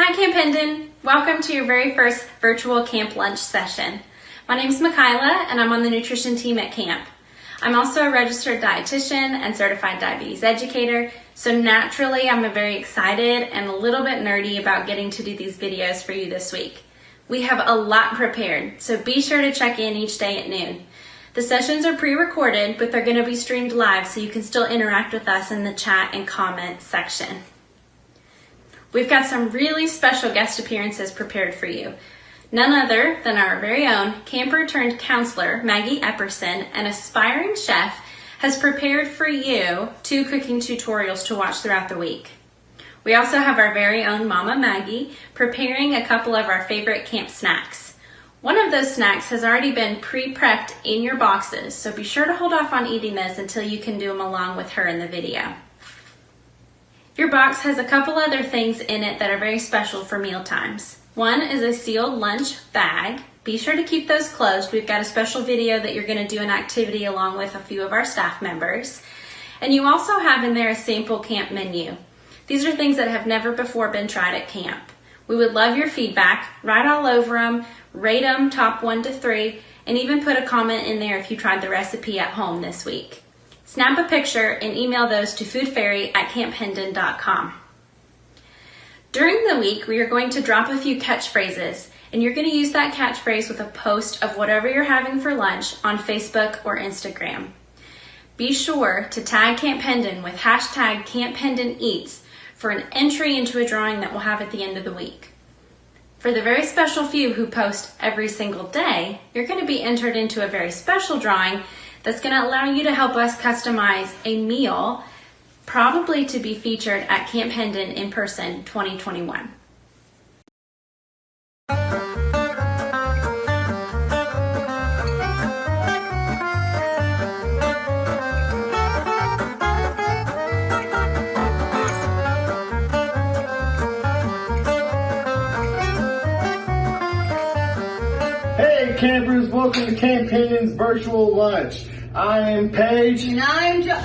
Hi Camp Hendon, welcome to your very first virtual camp lunch session. My name is Michaela and I'm on the nutrition team at camp. I'm also a registered dietitian and certified diabetes educator, so naturally I'm very excited and a little bit nerdy about getting to do these videos for you this week. We have a lot prepared, so be sure to check in each day at noon. The sessions are pre-recorded, but they're going to be streamed live so you can still interact with us in the chat and comment section. We've got some really special guest appearances prepared for you. None other than our very own camper turned counselor, Maggie Epperson, an aspiring chef, has prepared for you 2 cooking tutorials to watch throughout the week. We also have our very own Mama Maggie preparing a couple of our favorite camp snacks. One of those snacks has already been pre-prepped in your boxes, so be sure to hold off on eating this until you can do them along with her in the video. Your box has a couple other things in it that are very special for meal times. One is a sealed lunch bag. Be sure to keep those closed. We've got a special video that you're going to do an activity along with a few of our staff members. And you also have in there a sample camp menu. These are things that have never before been tried at camp. We would love your feedback. Write all over them, rate them top 1 to 3, and even put a comment in there if you tried the recipe at home this week. Snap a picture and email those to foodfairy@camphendon.com. During the week, we are going to drop a few catchphrases, and you're going to use that catchphrase with a post of whatever you're having for lunch on Facebook or Instagram. Be sure to tag Camp Hendon with hashtag Camp Hendon Eats for an entry into a drawing that we'll have at the end of the week. For the very special few who post every single day, you're going to be entered into a very special drawing that's going to allow you to help us customize a meal, probably to be featured at Camp Hendon in person 2021. Hey campers, welcome to Camp Hendon's virtual lunch. I am Paige. And I'm Josh.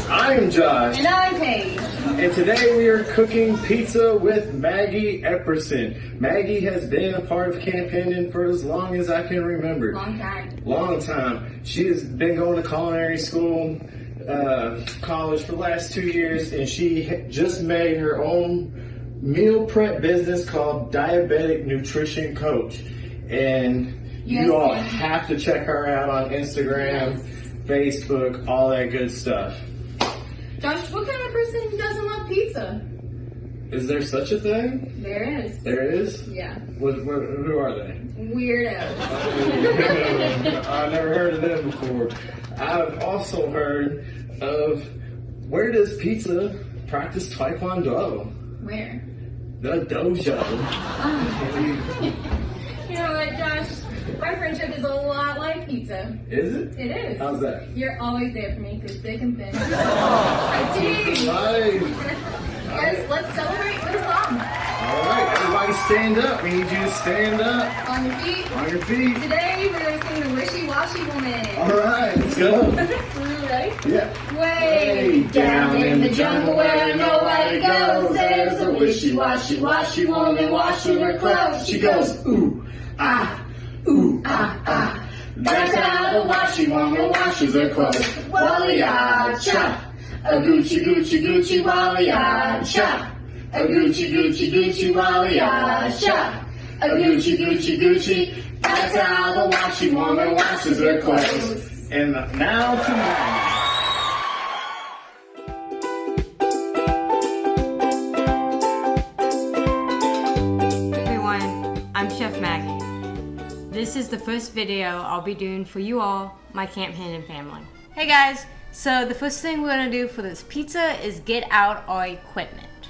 I am Josh. And I'm Paige. And today we are cooking pizza with Maggie Epperson. Maggie has been a part of Camp Hendon for as long as I can remember. Long time. She has been going to culinary school, college for the last 2 years, and she just made her own meal prep business called Diabetic Nutrition Coach. And you all have to check her out on Instagram, Facebook, all that good stuff. Josh, what kind of person doesn't love pizza? Is there such a thing? There is. There is? Yeah. Who are they? Weirdos. I've never heard of them before. I've also heard of, where does pizza practice Taekwondo? Where? The dojo. You know what, Josh? Our friendship is a lot like pizza. Is it? It is. How's that? You're always there for me because thick and thin. Nice. Yes, let's celebrate with a song. All right, everybody stand up. We need you to stand up. On your feet. On your feet. Today we're going to sing the Wishy Washy Woman. All right, let's go. Ready? Yeah. Way down in the jungle where nobody goes, there's a wishy-washy, washy woman washing her clothes. She goes, ooh, ah, ooh, ah, ah. That's how the washy woman washes her clothes. Wally-ah-cha, a Gucci, Gucci, Gucci, Wally-ah-cha. A Gucci, Gucci, Gucci, Wally-ah-cha. A Gucci, Gucci, Gucci, that's how the washy woman washes her clothes. And now to Maggie. Everyone, I'm Chef Maggie. This is the first video I'll be doing for you all, my Camp Hendon family. Hey guys, so the first thing we're gonna do for this pizza is get out our equipment.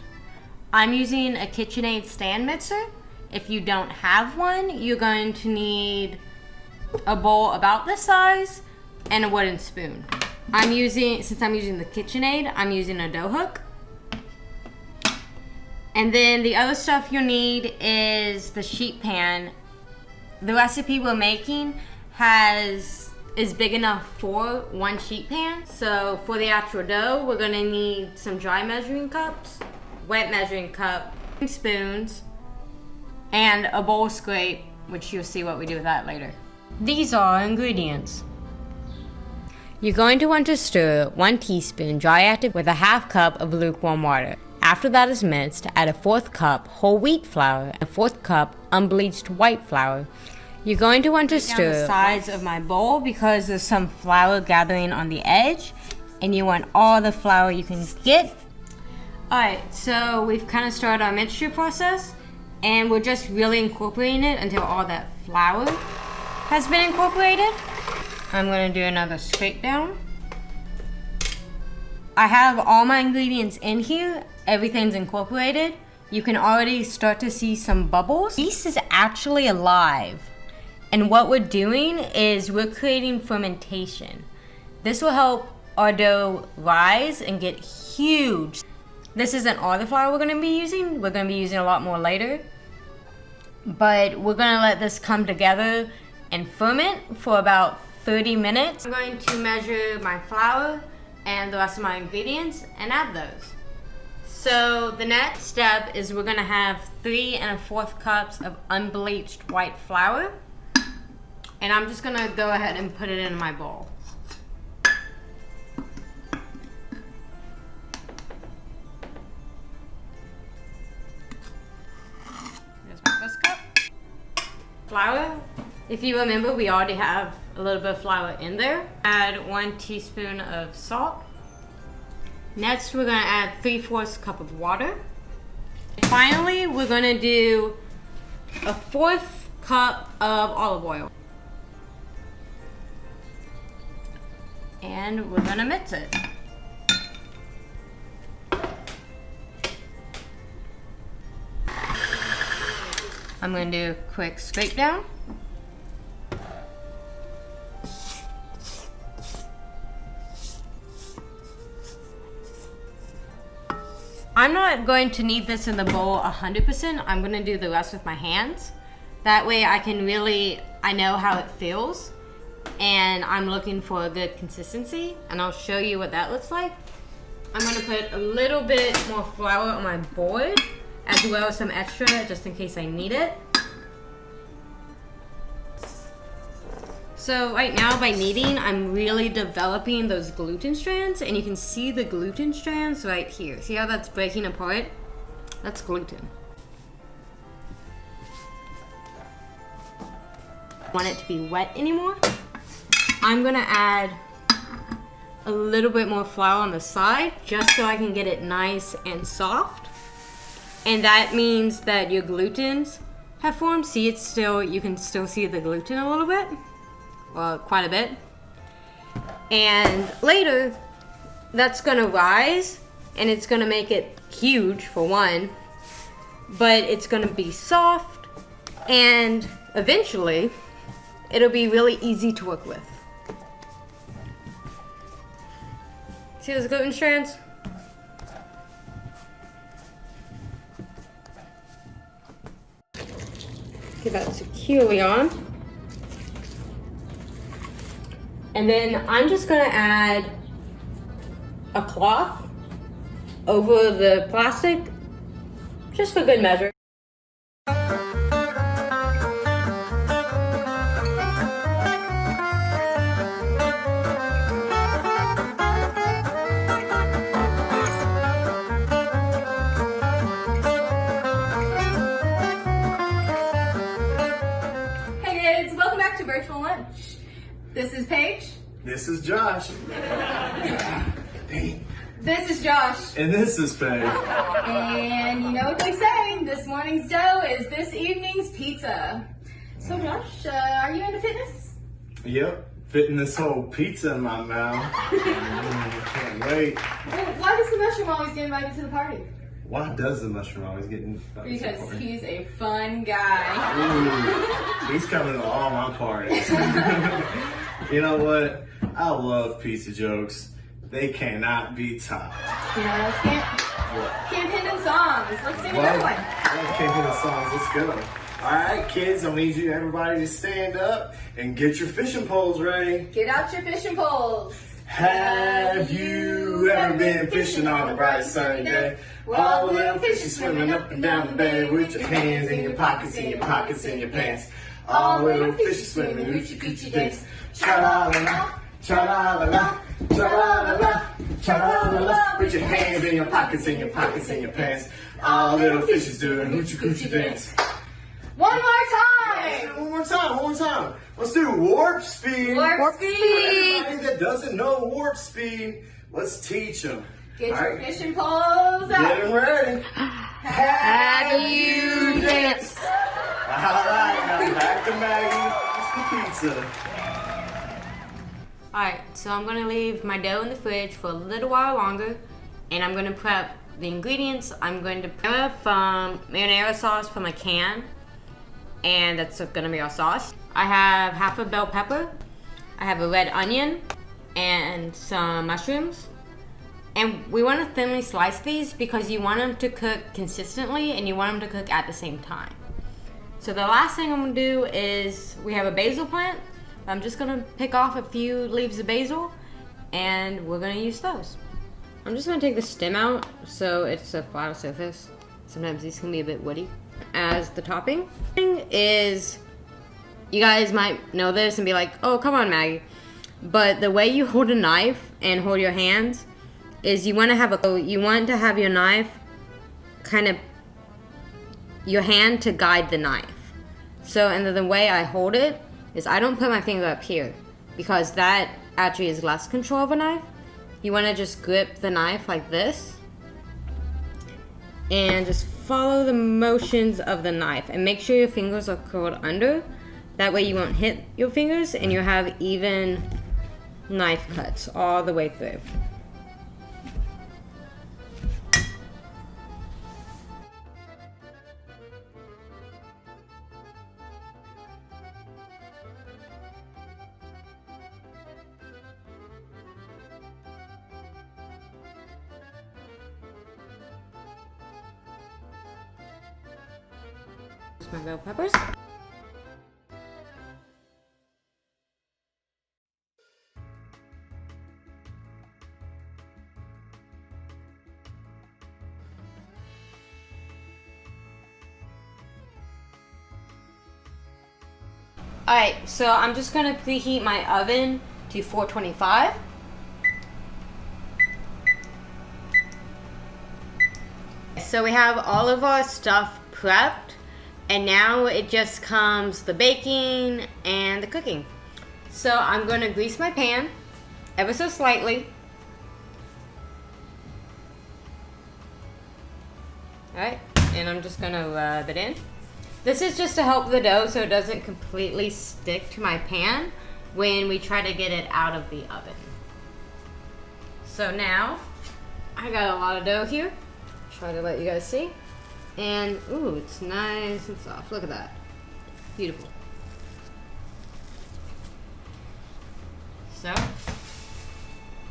I'm using a KitchenAid stand mixer. If you don't have one, you're going to need a bowl about this size and a wooden spoon. Since I'm using the KitchenAid, I'm using a dough hook. And then the other stuff you'll need is the sheet pan. The recipe we're making is big enough for 1 sheet pan. So for the actual dough, we're gonna need some dry measuring cups, wet measuring cup, spoons, and a bowl scrape, which you'll see what we do with that later. These are our ingredients. You're going to want to stir 1 teaspoon dry active with a half cup of lukewarm water. After that is mixed, add a 1/4 cup whole wheat flour and a 1/4 cup unbleached white flour. You're going to want to stir the sides of my bowl because there's some flour gathering on the edge, and you want all the flour you can get. Alright, so we've kind of started our mixture process, and we're just really incorporating it until all that flour has been incorporated. I'm going to do another scrape down. I have all my ingredients in here. Everything's incorporated. You can already start to see some bubbles. Yeast is actually alive. And what we're doing is we're creating fermentation. This will help our dough rise and get huge. This isn't all the flour we're going to be using. We're going to be using a lot more later. But we're going to let this come together and ferment for about 30 minutes. I'm going to measure my flour and the rest of my ingredients and add those. So the next step is we're going to have 3 1/4 cups of unbleached white flour. And I'm just going to go ahead and put it in my bowl. There's my first cup. Flour. If you remember, we already have a little bit of flour in there. Add 1 teaspoon of salt. Next, we're going to add 3/4 cup of water. Finally, we're going to do a 1/4 cup of olive oil. And we're going to mix it. I'm going to do a quick scrape down. I'm not going to knead this in the bowl 100%. I'm going to do the rest with my hands. That way I know how it feels. And I'm looking for a good consistency. And I'll show you what that looks like. I'm going to put a little bit more flour on my board, as well as some extra just in case I need it. So right now by kneading, I'm really developing those gluten strands, and you can see the gluten strands right here. See how that's breaking apart? That's gluten. Want it to be wet anymore? I'm gonna add a little bit more flour on the side just so I can get it nice and soft. And that means that your glutens have formed. See, you can still see the gluten a little bit. Well, quite a bit. And later, that's gonna rise, and it's gonna make it huge for one, but it's gonna be soft, and eventually, it'll be really easy to work with. See those gluten strands? Get that securely on. And then I'm just gonna add a cloth over the plastic, just for good measure. Hey kids, welcome back to Virtual Lunch. This is Paige. This is Josh. This is Josh. And this is Faye. And you know what they say, this morning's dough is this evening's pizza. So Josh, are you into fitness? Yep, fitting this whole pizza in my mouth. Can't wait. Well, why does the mushroom always get invited to the party? Why does the mushroom always get invited? Because he's a fun guy. Ooh, he's coming to all my parties. You know what? I love pizza jokes. They cannot be topped. You know what else can't? Campaign songs. Let's sing another one. Campaign songs. Let's go. All right, kids. I need you, everybody, to stand up and get your fishing poles ready. Get out your fishing poles. Have you ever been fishing on a bright sunny day? All the little fishes swimming up and down the bay with your hands in your pockets, in your pockets, in your pants. All the little fishes swimming hoochie coochie dance. Cha-la-la-la, cha-la-la-la, cha-la-la-la, cha-la-la-la. With your hands in your pockets, in your pockets, in your pants. All the little fishes doing hoochie coochie dance. One more time. One more time, one more time. Let's do warp speed. Warp speed. Everybody that doesn't know warp speed, let's teach them. Get All your right. fishing poles Get out. them ready. Have you danced? All right, now back to Maggie. Finish the pizza. Alright, so I'm gonna leave my dough in the fridge for a little while longer, and I'm gonna prep the ingredients. I'm going to prep marinara sauce from a can, and that's gonna be our sauce. I have half a bell pepper, I have a red onion, and some mushrooms. And we want to thinly slice these because you want them to cook consistently and you want them to cook at the same time. So the last thing I'm gonna do is, we have a basil plant. I'm just gonna pick off a few leaves of basil and we're gonna use those. I'm just gonna take the stem out so it's a flatter surface. Sometimes these can be a bit woody. As the topping is, you guys might know this and be like, oh, come on, Maggie. But the way you hold a knife and hold your hands is you want to have your knife kind of, your hand to guide the knife. So, and the way I hold it is I don't put my finger up here because that actually is less control of a knife. You want to just grip the knife like this and just follow the motions of the knife and make sure your fingers are curled under. That way you won't hit your fingers and you'll have even knife cuts all the way through. My bell peppers. Alright, so I'm just gonna preheat my oven to 425. So we have all of our stuff prepped, and now it just comes the baking and the cooking. So I'm gonna grease my pan ever so slightly. Alright, and I'm just gonna rub it in. This is just to help the dough so it doesn't completely stick to my pan when we try to get it out of the oven. So now, I got a lot of dough here. Try to let you guys see. And, ooh, it's nice and soft. Look at that. Beautiful. So,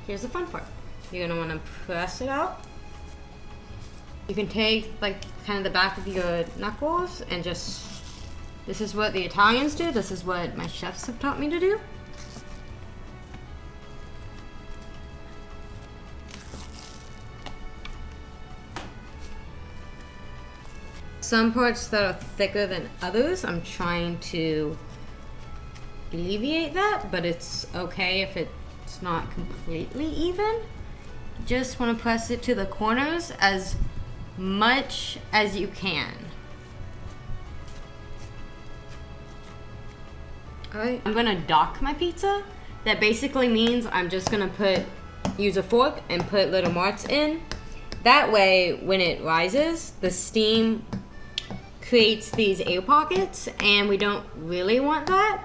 here's the fun part. You're gonna wanna press it out. You can take like kind of the back of your knuckles and just, this is what the Italians do. This is what my chefs have taught me to do. Some parts that are thicker than others, I'm trying to alleviate that, but it's okay if it's not completely even. Just want to press it to the corners as much as you can. Alright, I'm gonna dock my pizza. That basically means I'm just gonna use a fork and put little marks in. That way, when it rises, the steam creates these air pockets, and we don't really want that.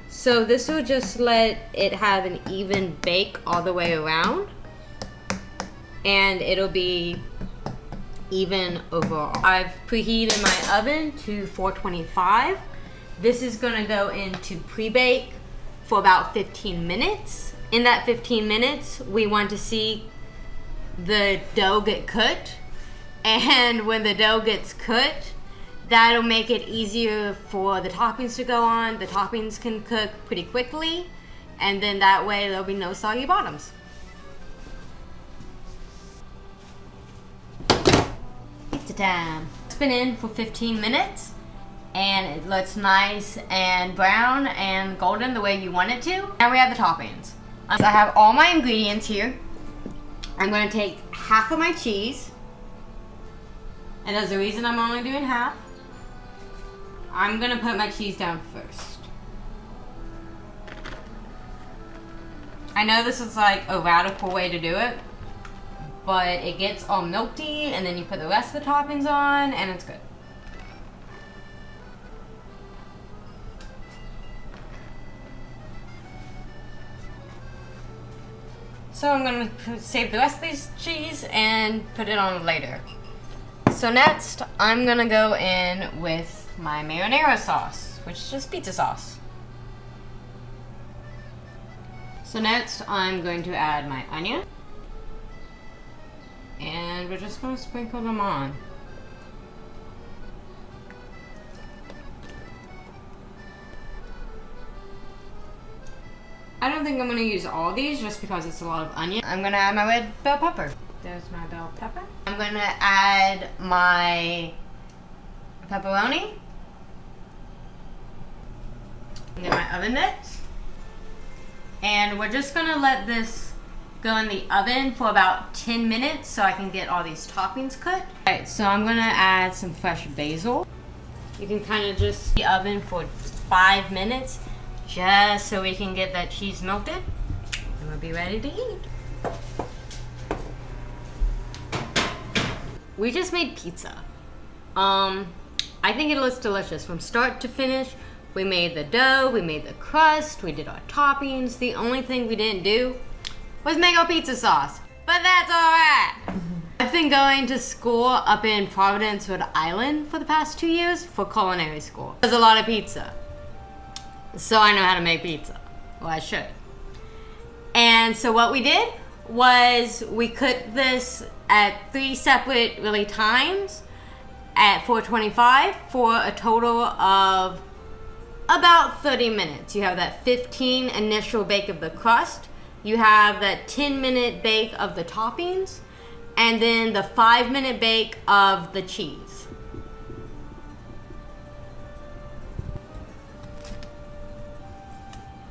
So this will just let it have an even bake all the way around, and it'll be even overall. I've preheated my oven to 425. This is gonna go into pre-bake for about 15 minutes. In that 15 minutes, we want to see the dough get cooked. And when the dough gets cooked, that'll make it easier for the toppings to go on. The toppings can cook pretty quickly, and then that way there'll be no soggy bottoms. Pizza time. It's been in for 15 minutes and it looks nice and brown and golden the way you want it to. Now we have the toppings. So I have all my ingredients here. I'm going to take half of my cheese, and there's a reason I'm only doing half. I'm going to put my cheese down first. I know this is like a radical way to do it, but it gets all milky and then you put the rest of the toppings on and it's good. So I'm going to save the rest of this cheese and put it on later. So next, I'm going to go in with my marinara sauce, which is just pizza sauce. So next, I'm going to add my onion. And we're just going to sprinkle them on. I don't think I'm going to use all these just because it's a lot of onion. I'm going to add my red bell pepper. There's my bell pepper. I'm going to add my pepperoni. And then my oven mitts. And we're just going to let this go in the oven for about 10 minutes so I can get all these toppings cooked. Alright, so I'm going to add some fresh basil. You can kind of just the oven for 5 minutes just so we can get that cheese melted. And we'll be ready to eat. We just made pizza. I think it looks delicious from start to finish. We made the dough, we made the crust, we did our toppings. The only thing we didn't do was make our pizza sauce, but that's alright. I've been going to school up in Providence, Rhode Island for the past 2 years for culinary school. There's a lot of pizza, so I know how to make pizza. Well, I should. And so what we did was we cooked this at 3 separate really times at 425 for a total of about 30 minutes. You have that 15 initial bake of the crust, you have that 10-minute bake of the toppings, and then the 5-minute bake of the cheese.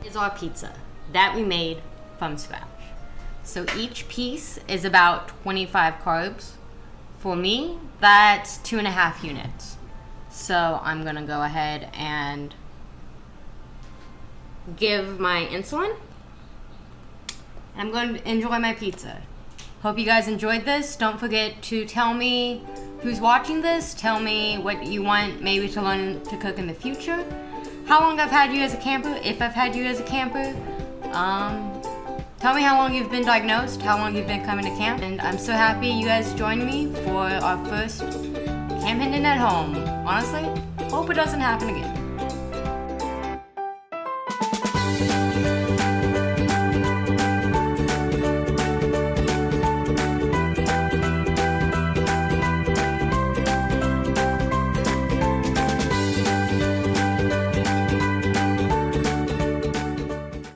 Is our pizza that we made from scratch. So each piece is about 25 carbs. For me, that's 2.5 units. So I'm gonna go ahead and give my insulin. I'm going to enjoy my pizza. Hope you guys enjoyed this. Don't forget to tell me who's watching this. Tell me what you want maybe to learn to cook in the future. How long I've had you as a camper, if I've had you as a camper. Tell me how long you've been diagnosed, how long you've been coming to camp. And I'm so happy you guys joined me for our first Camp Hendon at Home. Honestly, hope it doesn't happen again.